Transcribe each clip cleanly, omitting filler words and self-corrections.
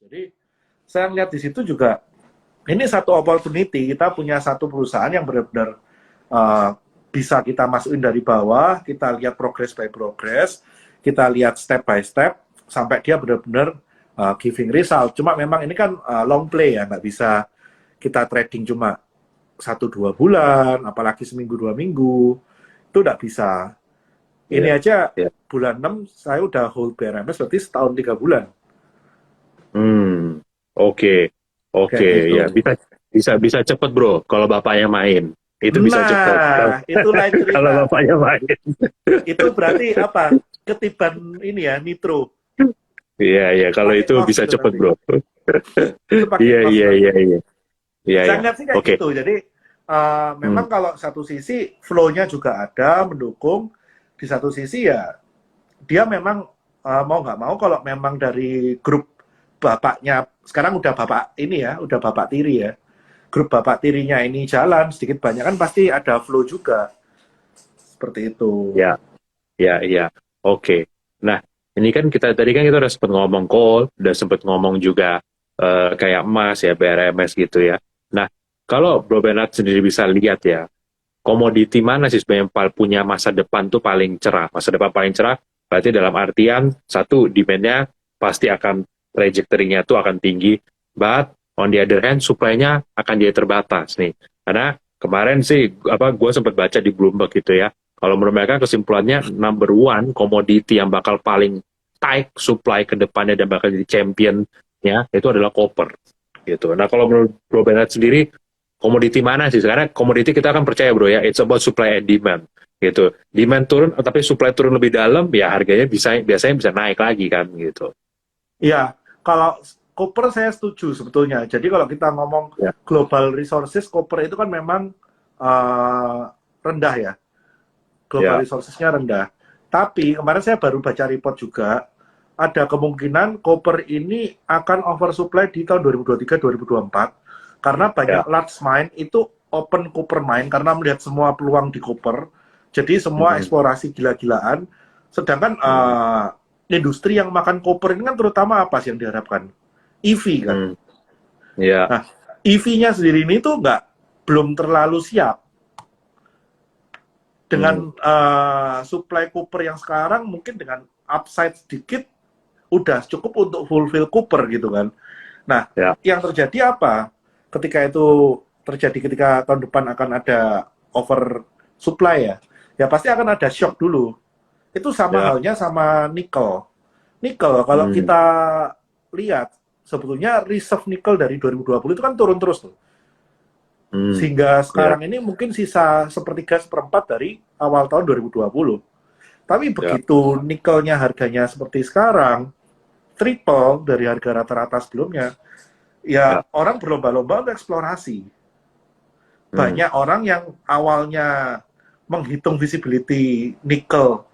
Jadi saya lihat di situ juga ini satu opportunity, kita punya satu perusahaan yang benar-benar uh, bisa kita masukin dari bawah, kita lihat progress by progress, kita lihat step by step sampai dia benar-benar giving result. Cuma memang ini kan long play ya, nggak bisa kita trading cuma 1-2 bulan, apalagi seminggu 2 minggu, itu nggak bisa. Ini Iya, aja iya. bulan 6 saya udah hold BRMS berarti setahun 3 bulan Hmm, oke, oke, kayak gitu. ya bisa bisa bisa cepet bro. Kalau bapaknya main, itu bisa cepet. Kalau Nah, itu lain kalau cerita. bapaknya main, Itu berarti apa? Ketiban ini ya, nitro. iya iya. Kalau Pakai itu nos bisa itu cepet nanti. bro. Itu pakai Iya nos iya nanti. iya iya iya Saya iya. ngeliat sih kayak Oke. gitu. Jadi Hmm, memang kalau satu sisi flow-nya juga ada mendukung, di satu sisi ya dia memang mau nggak mau kalau memang dari grup bapaknya sekarang udah bapak ini ya, udah bapak tiri ya. Grup bapak tirinya ini jalan sedikit banyak kan pasti ada flow juga seperti itu. ya ya ya. Oke. Nah, ini kan kita tadi kan kita udah sempet ngomong coal, udah sempet ngomong juga kayak emas ya, BRMS gitu ya. Nah, kalau Bro Bernard sendiri bisa lihat ya, komoditi mana sih sebenarnya yang punya masa depan tuh paling cerah? Masa depan paling cerah berarti dalam artian satu demand-nya pasti akan trajectory-nya tuh akan tinggi, but on the other hand supply-nya akan jadi terbatas nih. Karena kemarin sih apa gue sempat baca di Bloomberg gitu ya. Kalau menurut mereka kesimpulannya number one komoditi yang bakal paling tight supply ke depannya dan bakal jadi champion-nya itu adalah copper gitu. Nah kalau menurut Bro Bernard sendiri komoditi mana sih? Karena komoditi kita akan percaya bro ya, it's about supply and demand gitu. Demand turun, tapi supply turun lebih dalam, ya harganya biasanya bisa naik lagi kan gitu. Ya, kalau copper saya setuju sebetulnya. Jadi kalau kita ngomong Ya, global resources, copper itu kan memang rendah ya. Global ya, resourcesnya rendah. Tapi kemarin saya baru baca report juga, ada kemungkinan copper ini akan oversupply di tahun 2023-2024 karena banyak ya. large mine itu open copper mine karena melihat semua peluang di copper. Jadi semua Mhm, eksplorasi gila-gilaan. Sedangkan mhm, industri yang makan copper ini kan terutama apa sih yang diharapkan? EV kan. mhm. Ya, Nah, EV-nya sendiri ini tuh nggak belum terlalu siap mhm, dengan supply Cooper yang sekarang mungkin dengan upside sedikit udah cukup untuk fulfill Cooper gitu kan. Nah, ya, yang terjadi apa? Ketika itu terjadi ketika tahun depan akan ada over supply ya, ya pasti akan ada shock dulu. Itu sama ya, halnya sama nikel. Nikel kalau mhm, kita lihat sebetulnya reserve nikel dari 2020 itu kan turun terus tuh. mhm. Sehingga Ya, sekarang ini mungkin sisa sepertiga seperempat dari awal tahun 2020. Tapi ya, begitu nikelnya harganya seperti sekarang, triple dari harga rata-rata sebelumnya, ya ya, orang berlomba-lomba untuk eksplorasi. mhm, Banyak orang yang awalnya menghitung visibility nikel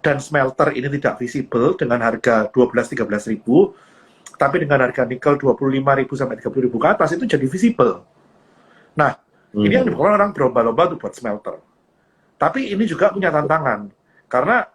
dan smelter ini tidak visible dengan harga 12-13 ribu, tapi dengan harga nikel 25 ribu sampai 30 ribu ke atas itu jadi visible. Nah, ini yang mhm. dibuat orang berlomba-lomba untuk buat smelter. Tapi ini juga punya tantangan karena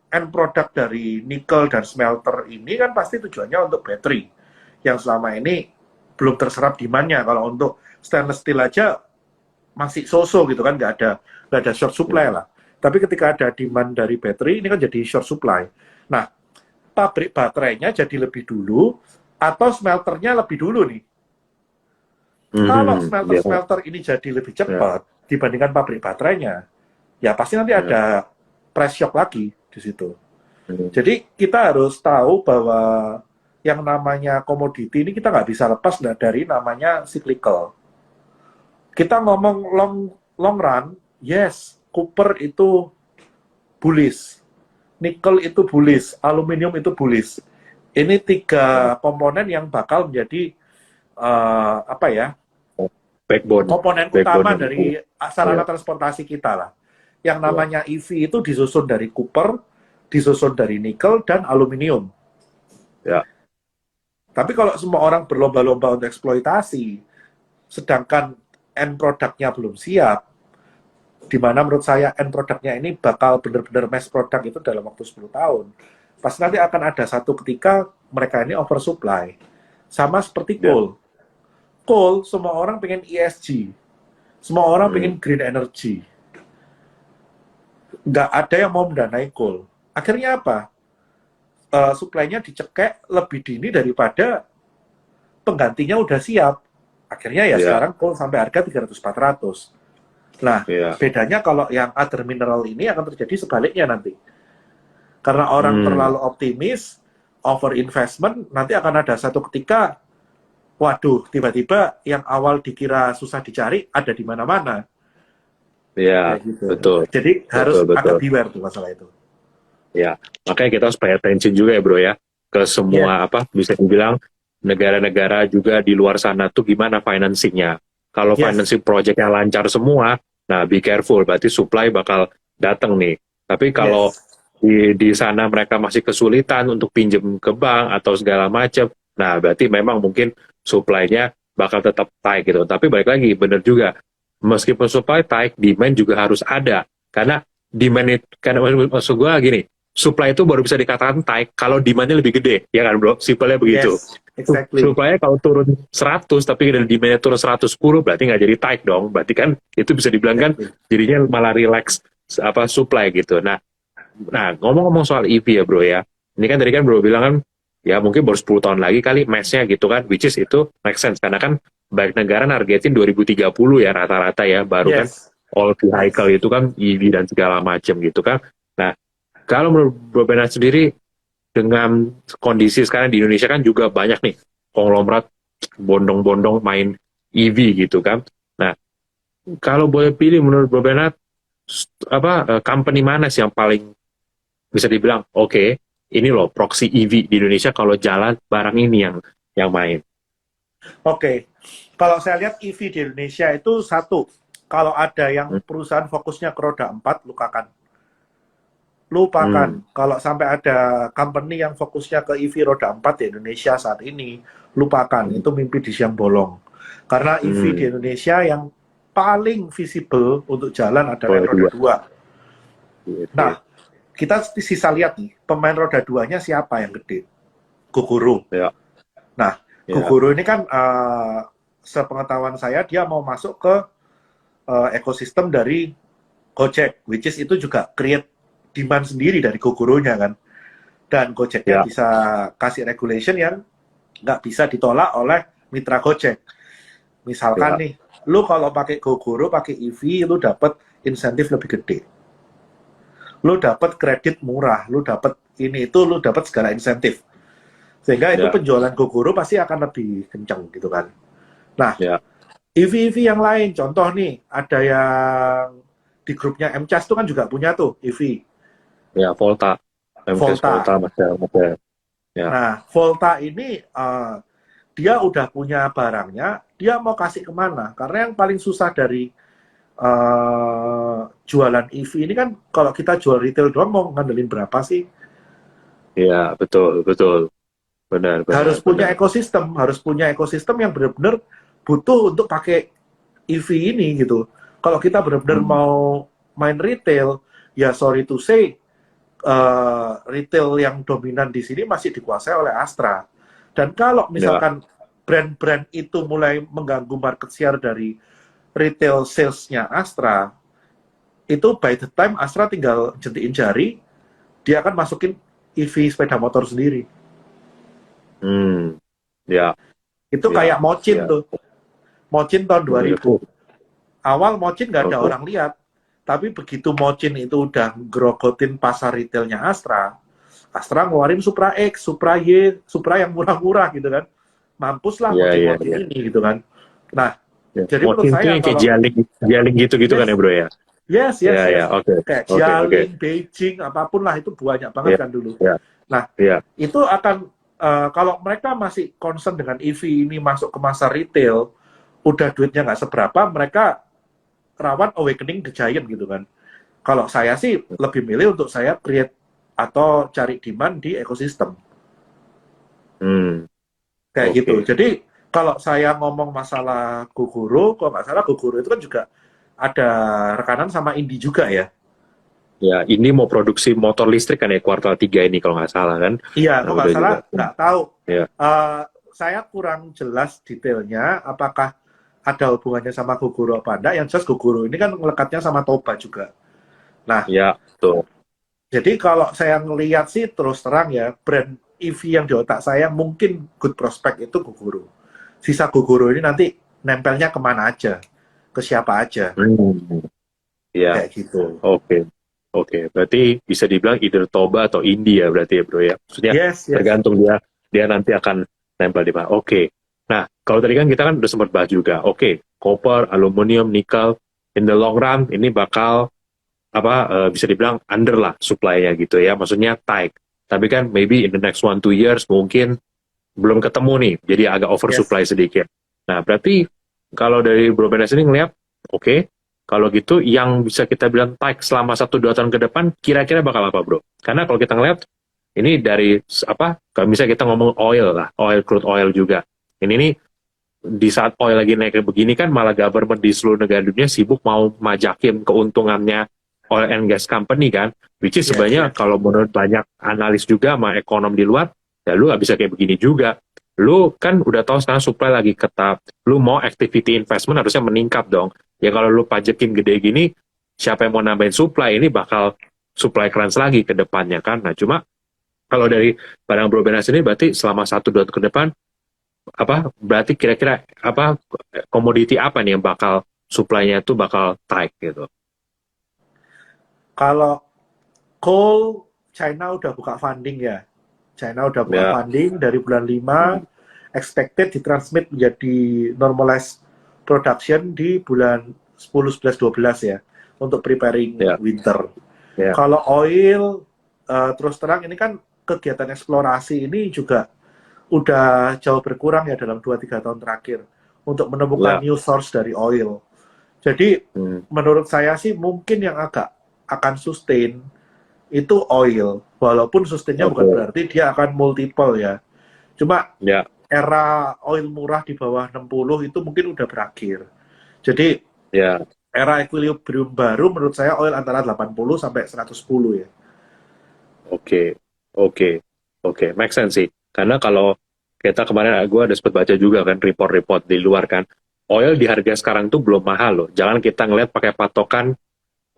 end product dari nikel dan smelter ini kan pasti tujuannya untuk battery yang selama ini belum terserap demand-nya. Kalau untuk stainless steel aja masih so-so gitu kan, nggak ada short supply Mhm. lah. Tapi ketika ada demand dari battery ini kan jadi short supply. Nah, pabrik baterainya jadi lebih dulu atau smelternya lebih dulu nih. Kalau Mhm. Ya, smelter-smelter ini jadi lebih ya, cepat dibandingkan pabrik baterainya, ya pasti nanti ya. ada price shock lagi di situ. Mhm. Jadi kita harus tahu bahwa yang namanya komoditi ini kita nggak bisa lepas dari namanya cyclical. Kita ngomong long run, yes, copper itu bullish, nickel itu bullish, aluminium itu bullish. Ini Ya. tiga komponen yang bakal menjadi apa ya, Backbone, komponen backbone utama yang dari ya, sarana transportasi kita lah. Yang ya, namanya EV itu disusun dari copper, disusun dari nikel dan aluminium. ya. Tapi kalau semua orang berlomba-lomba untuk eksploitasi, sedangkan end produknya belum siap, di mana menurut saya end produknya ini bakal benar-benar mass product itu dalam waktu 10 tahun. pasti nanti akan ada satu ketika mereka ini oversupply. Sama seperti coal. Coal, semua orang pengen ESG. Semua orang pengen green energy. Nggak ada yang mau mendanai coal. Akhirnya apa? Supply-nya dicekek lebih dini daripada penggantinya udah siap. Akhirnya ya sekarang coal sampai harga 300-400. Nah, bedanya kalau yang other mineral ini akan terjadi sebaliknya nanti. Karena orang terlalu optimis, over investment, nanti akan ada satu ketika, waduh, tiba-tiba yang awal dikira susah dicari, ada di mana-mana. Iya, gitu. betul. Jadi harus betul. agak beware tuh masalah itu. Ya, makanya kita harus pay attention juga ya bro ya, ke semua bisa dibilang negara-negara juga di luar sana tuh gimana financingnya. Kalau financing projectnya lancar semua, nah be careful, berarti supply bakal datang nih. Tapi kalau di sana mereka masih kesulitan untuk pinjam ke bank atau segala macam, nah berarti memang mungkin supply-nya bakal tetap tight gitu. Tapi balik lagi, bener juga, meskipun supply tight, demand juga harus ada. Karena demand itu, karena maksud gue gini, supply itu baru bisa dikatakan tight kalau demand-nya lebih gede, ya kan bro? Simpelnya begitu. Exactly. Supply-nya kalau turun 100 tapi demand-nya turun 110 berarti nggak jadi tight dong. Berarti kan itu bisa dibilang kan jadinya malah relax supply gitu. Nah ngomong-ngomong soal EV ya bro ya. Ini kan tadi kan bro bilang kan ya mungkin baru 10 tahun lagi kali mass-nya gitu kan, which is itu make sense karena kan banyak negara nargetin 2030 ya rata-rata ya baru kan all vehicle itu kan EV dan segala macam gitu kan. Nah kalau menurut Bro Bernard sendiri, dengan kondisi sekarang di Indonesia kan juga banyak nih konglomerat bondong-bondong main EV gitu kan. Nah, kalau boleh pilih menurut Bro Bernard, company mana sih yang paling bisa dibilang, oke, ini loh proxy EV di Indonesia kalau jalan barang ini yang main. Oke, kalau saya lihat EV di Indonesia itu satu, kalau ada yang perusahaan fokusnya ke roda 4, lupakan. Kalau sampai ada company yang fokusnya ke EV roda 4 di Indonesia saat ini, lupakan. Itu mimpi di siang bolong. Karena EV di Indonesia yang paling visible untuk jalan adalah roda 2. Nah, kita sisa lihat nih, pemain roda 2-nya siapa yang gede? Gogoro. Nah, Gogoro ini kan sepengetahuan saya dia mau masuk ke ekosistem dari Gojek, which is itu juga create demand sendiri dari Gogoronya kan, dan Gojeknya bisa kasih regulation yang nggak bisa ditolak oleh mitra Gojek. Misalkan nih, lu kalau pakai Gogoro, pakai EV, lu dapat insentif lebih gede, lu dapat kredit murah, lu dapat ini itu, lu dapat segala insentif, sehingga itu penjualan Gogoro pasti akan lebih kencang gitu kan. Nah, EV yang lain, contoh nih, ada yang di grupnya MCAS itu kan juga punya tuh EV. Ya, Volta. Nah, Volta ini dia udah punya barangnya, dia mau kasih kemana? Karena yang paling susah dari jualan EV ini kan, kalau kita jual retail doang mau ngandelin berapa sih? Iya, betul. Benar. Harus punya ekosistem yang benar-benar butuh untuk pakai EV ini gitu. Kalau kita benar-benar mau main retail, ya sorry to say, retail yang dominan di sini masih dikuasai oleh Astra. Dan kalau misalkan brand-brand itu mulai mengganggu market share dari retail sales-nya Astra, itu by the time Astra tinggal jentiin jari, dia akan masukin EV sepeda motor sendiri. Itu kayak Mochin tuh. Mochin tahun 2000. Awal Mochin nggak ada orang lihat. Tapi begitu Mochin itu udah grogotin pasar retailnya Astra ngeluarin Supra X, Supra Y, Supra yang murah-murah gitu kan. Mampuslah Mochin ini gitu kan. Nah, jadi menurut saya kayak Jialing gitu-gitu kan ya bro ya? Yes. Kayak Jialing, Beijing, apapun lah itu banyak banget kan dulu. Nah, itu akan, kalau mereka masih concern dengan EV ini masuk ke masa retail, udah duitnya nggak seberapa, mereka rawan awakening the giant gitu kan. Kalau saya sih lebih milih untuk saya create atau cari demand di ekosistem. Kayak gitu. Jadi kalau saya ngomong masalah Gogoro, kalau nggak salah Gogoro itu kan juga ada rekanan sama Indi juga ya. Ya, ini mau produksi motor listrik kan ya kuartal 3 ini kalau nggak salah kan. Iya, Nah, kalau nggak udah salah juga. nggak tahu. Ya, Eh, saya kurang jelas detailnya apakah ada hubungannya sama Gogoro apa enggak. Yang jelas Gogoro ini kan melekatnya sama Toba juga. Nah, ya, tuh. jadi kalau saya ngelihat sih terus terang ya, brand EV yang di otak saya mungkin good prospect itu Gogoro. Sisa Gogoro ini nanti nempelnya kemana aja, ke siapa aja, Hmm. Ya, kayak gitu. oke. Oke, berarti bisa dibilang either Toba atau India berarti ya bro ya. Maksudnya Yes, yes. tergantung dia nanti akan nempel di mana. Oke. Nah, kalau tadi kan kita kan udah sempat bahas juga. Oke, copper, aluminium, nikel, in the long run ini bakal bisa dibilang under lah supply-nya gitu ya. Maksudnya tight. Tapi kan maybe in the next 1-2 years mungkin belum ketemu nih, jadi agak Yes. oversupply sedikit. Nah, berarti kalau dari Bro Benes ini ngeliat, oke, kalau gitu yang bisa kita bilang tight selama 1-2 tahun ke depan, kira-kira bakal apa Bro? Karena kalau kita ngeliat, ini dari kalau misalnya kita ngomong oil lah, crude oil juga. Ini nih, di saat oil lagi naik begini kan malah government di seluruh negara dunia sibuk mau majakin keuntungannya oil and gas company kan, which is Yes, sebenarnya yes. kalau menurut banyak analis juga sama ekonom di luar, ya lu nggak bisa kayak begini juga. Lu kan udah tahu sekarang supply lagi ketat, lu mau activity investment harusnya meningkat dong. Ya kalau lu pajakin gede gini, siapa yang mau nambahin supply, ini bakal supply crunch lagi ke depannya kan. Nah cuma kalau dari barang Bro Benas ini berarti selama 1-2 tahun ke depan berarti kira-kira komoditi apa nih yang bakal supply-nya itu bakal tight gitu. Kalau coal, China udah buka funding ya. China udah buka Ya, funding dari bulan 5, expected ditransmit menjadi normalized production di bulan 10, 11, 12 ya, untuk preparing ya, winter. ya, Kalau oil, terus terang ini kan kegiatan eksplorasi ini juga udah jauh berkurang ya dalam 2-3 tahun terakhir untuk menemukan ya. new source dari oil. Jadi Hmm, menurut saya sih mungkin yang agak akan sustain itu oil, walaupun sustainnya bukan oke. berarti dia akan multiple ya. Cuma Ya, era oil murah di bawah 60 itu mungkin udah berakhir. Jadi ya, era equilibrium baru menurut saya oil antara 80 sampai 110 ya. oke, oke, oke, make sense sih. Karena kalau kita kemarin gue ada sempat baca juga kan report-report di luar kan, oil di harga sekarang tuh belum mahal loh. Jangan kita ngeliat pakai patokan,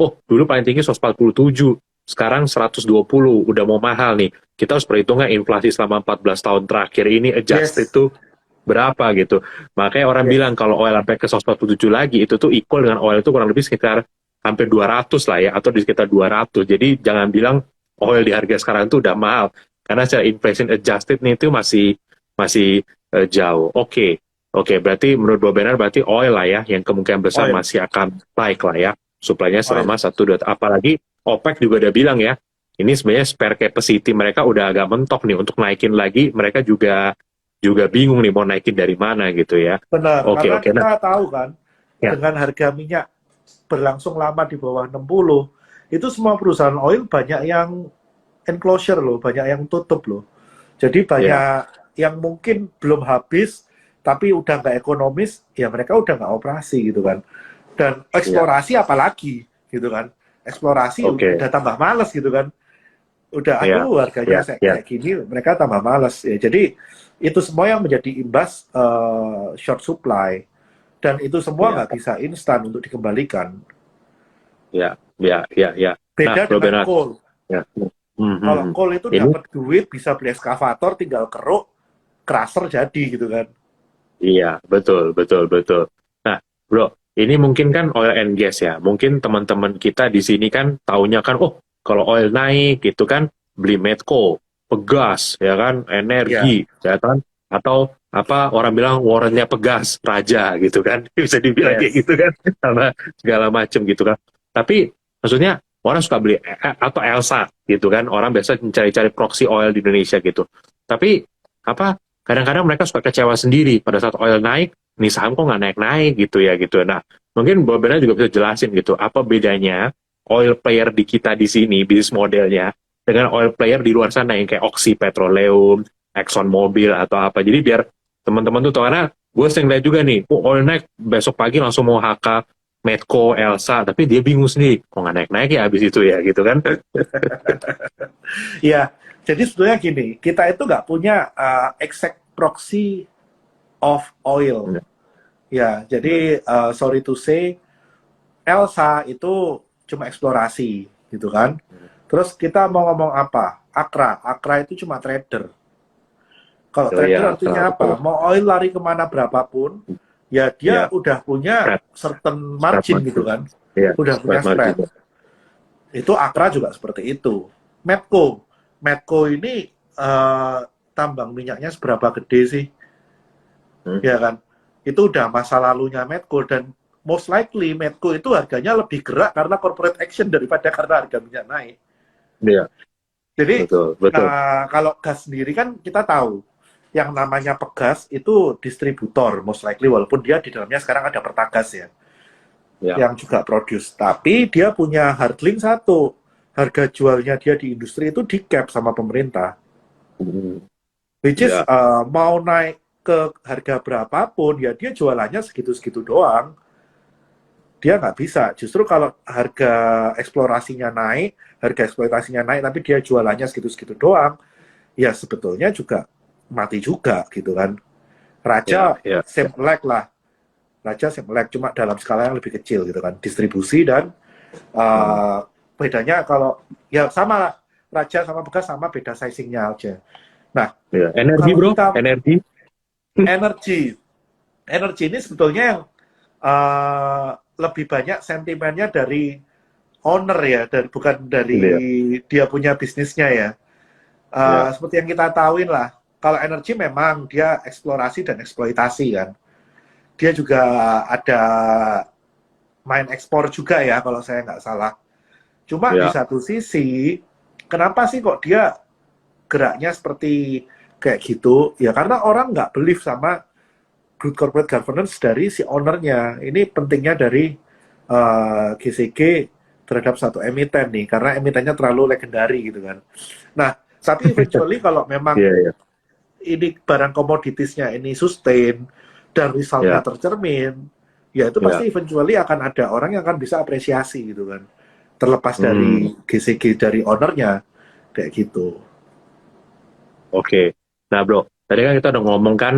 oh dulu paling tinggi 147, sekarang 120, udah mau mahal nih. Kita harus perhitungkan inflasi selama 14 tahun terakhir ini adjusted Yes, itu berapa gitu. Makanya orang bilang yes. kalau oil sampai ke 147 lagi, itu tuh equal dengan oil itu kurang lebih sekitar hampir 200 lah ya, atau di sekitar 200. Jadi jangan bilang oil di harga sekarang itu udah mahal. Karena secara inflation adjusted nih itu masih masih jauh. Oke, oke. Berarti menurut Bob Benar berarti oil lah ya, yang kemungkinan besar Oil, masih akan naik lah ya. Suplainya oil. selama 1-2, apalagi OPEC juga udah bilang ya, ini sebenarnya spare capacity mereka udah agak mentok nih untuk naikin lagi. Mereka juga juga bingung nih mau naikin dari mana gitu ya. Benar, Oke, karena oke. Nah, kita tahu kan, ya, dengan harga minyak berlangsung lama di bawah 60, itu semua perusahaan oil banyak yang enclosure loh, banyak yang tutup loh. Jadi ya, banyak yang mungkin belum habis, tapi udah nggak ekonomis, ya mereka udah nggak operasi gitu kan. Dan ya. eksplorasi apalagi gitu kan. Eksplorasi Oke, udah tambah males gitu kan. Udah ya, aduh harganya ya, ya, kayak gini, mereka tambah males ya. Jadi itu semua yang menjadi imbas short supply, dan itu semua ya, nggak bisa instan untuk dikembalikan. ya, ya, ya, ya. Nah, Beda Bro dengan Bernard, coal. ya. Hmm, hmm, Kalau hmm. coal itu Ini, dapat duit, bisa beli eskavator, tinggal keruk, crusher jadi gitu kan. iya, betul, betul, betul. Nah, Bro, ini mungkin kan oil and gas ya. Mungkin teman-teman kita di sini kan taunya kan, oh, kalau oil naik gitu kan, beli Medco, pegas, ya kan, Ya, energi, ya kan, atau orang bilang warrannya pegas, raja gitu kan, bisa dibilang kayak yes. gitu kan, sama segala macem gitu kan. Tapi maksudnya orang suka beli atau Elsa gitu kan, orang biasa mencari-cari proxy oil di Indonesia gitu. Tapi kadang-kadang mereka suka kecewa sendiri pada saat oil naik, nih saham kok nggak naik-naik gitu ya gitu. Nah, mungkin Bob Bernard juga bisa jelasin gitu, apa bedanya oil player di kita di sini, bisnis modelnya, dengan oil player di luar sana yang kayak Oxy Petroleum, Exxon Mobil atau apa. Jadi biar teman-teman tuh tahu, karena gue sering lihat juga nih, oil naik besok pagi langsung mau HK, Medco, Elsa, tapi dia bingung sendiri, kok nggak naik-naik ya habis itu ya gitu kan? Ya, jadi sebetulnya gini, kita itu nggak punya exact proxy of oil. Ya, jadi sorry to say, Elsa itu cuma eksplorasi, gitu kan. Terus kita mau ngomong apa? Akra itu cuma trader. Kalau Oh trader ya, artinya apa? betul. Mau oil lari kemana berapapun, ya dia Ya, udah punya spread, certain spread margin gitu margin. kan. Ya, Udah punya spread margin. spread. Itu Akra juga seperti itu. Medco ini tambang minyaknya seberapa gede sih? Hmm. Ya kan? Itu udah masa lalunya Medco dan most likely Medco itu harganya lebih gerak karena corporate action daripada karena harga minyak naik. Iya, Jadi betul, betul. kalau gas sendiri kan kita tahu yang namanya pegas itu distributor most likely walaupun dia di dalamnya sekarang ada Pertagas ya Ya. yang juga produce. Tapi dia punya hardlink satu. Harga jualnya dia di industri itu di cap sama pemerintah. Hmm. Which is Ya, mau naik ke harga berapapun ya dia jualannya segitu-segitu doang. Dia nggak bisa. Justru kalau harga eksplorasinya naik, harga eksploitasinya naik, tapi dia jualannya segitu-segitu doang, ya sebetulnya juga mati juga gitu kan. ya, Raja ya, ya. same like lah. Raja same like cuma dalam skala yang lebih kecil gitu kan. Distribusi dan Hmm. uh, bedanya kalau ya sama lah. Raja sama bekas sama beda sizingnya aja. Nah, Ya. Energi kalau bro, kita energi. energi, energi ini sebetulnya yang lebih banyak sentimennya dari owner ya, dan bukan dari Iya, dia punya bisnisnya ya. ya, Seperti yang kita tahuin lah, kalau energi memang dia eksplorasi dan eksploitasi kan. Dia juga ada main ekspor juga ya kalau saya nggak salah. Cuma di ya. satu sisi, kenapa sih kok dia geraknya seperti kayak gitu? Ya karena orang nggak believe sama good corporate governance dari si ownernya. Ini pentingnya dari GCG terhadap satu emiten nih, karena emitennya terlalu legendary gitu kan. Nah, tapi eventually kalau memang Iya, iya, ini barang komoditiesnya ini sustain dan resultnya iya, tercermin, ya itu iya. pasti eventually akan ada orang yang akan bisa apresiasi gitu kan. Terlepas Hmm, dari GCG dari ownernya, kayak gitu. oke. Nah, bro, tadi kan kita udah ngomong kan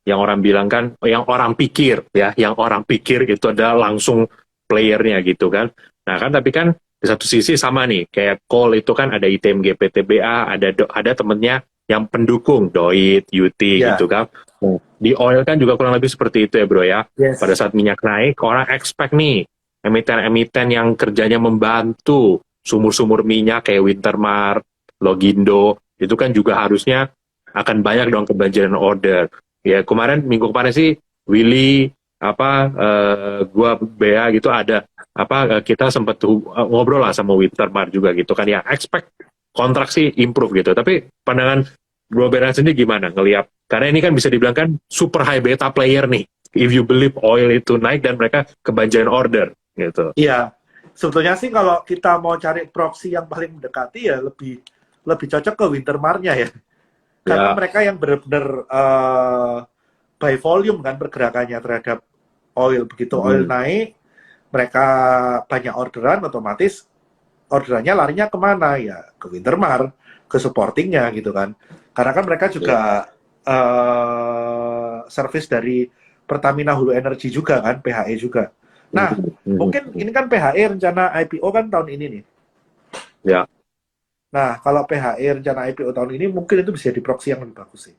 yang orang bilang kan, yang orang pikir ya, yang orang pikir itu adalah langsung playernya gitu kan. Nah, kan tapi kan di satu sisi sama nih, kayak Call itu kan ada ITMG PTBA, ada temennya yang pendukung Doit, Yuti gitu Ya, kan. Nah, di oil kan juga kurang lebih seperti itu ya, bro ya. Pada yes. saat minyak naik, orang expect nih emiten-emiten yang kerjanya membantu sumur-sumur minyak kayak Wintermar, Logindo, itu kan juga harusnya akan banyak dong kebanjiran order. Ya kemarin minggu kemarin sih Willy apa gua Bea gitu ada kita sempat ngobrol lah sama Wintermar juga gitu kan ya expect kontrak sih improve gitu. Tapi pandangan Bro Bea sendiri gimana ngelihat karena ini kan bisa dibilang kan super high beta player nih. If you believe oil itu naik dan mereka kebanjiran order gitu. Iya, sebetulnya sih kalau kita mau cari proxy yang paling mendekati ya lebih lebih cocok ke Wintermarnya ya, karena Ya. mereka yang benar-benar by volume kan pergerakannya terhadap oil. Begitu oil Hmm. naik, mereka banyak orderan, otomatis orderannya larinya kemana ya ke Wintermar, ke supportingnya gitu kan. Karena kan mereka Ya. juga service dari Pertamina Hulu Energy juga kan, PHE juga. Hmm. Nah, Hmm. mungkin ini kan PHE rencana IPO kan tahun ini nih. Ya. Nah, kalau PHE rencana IPO tahun ini mungkin itu bisa di proxy yang lebih bagus sih.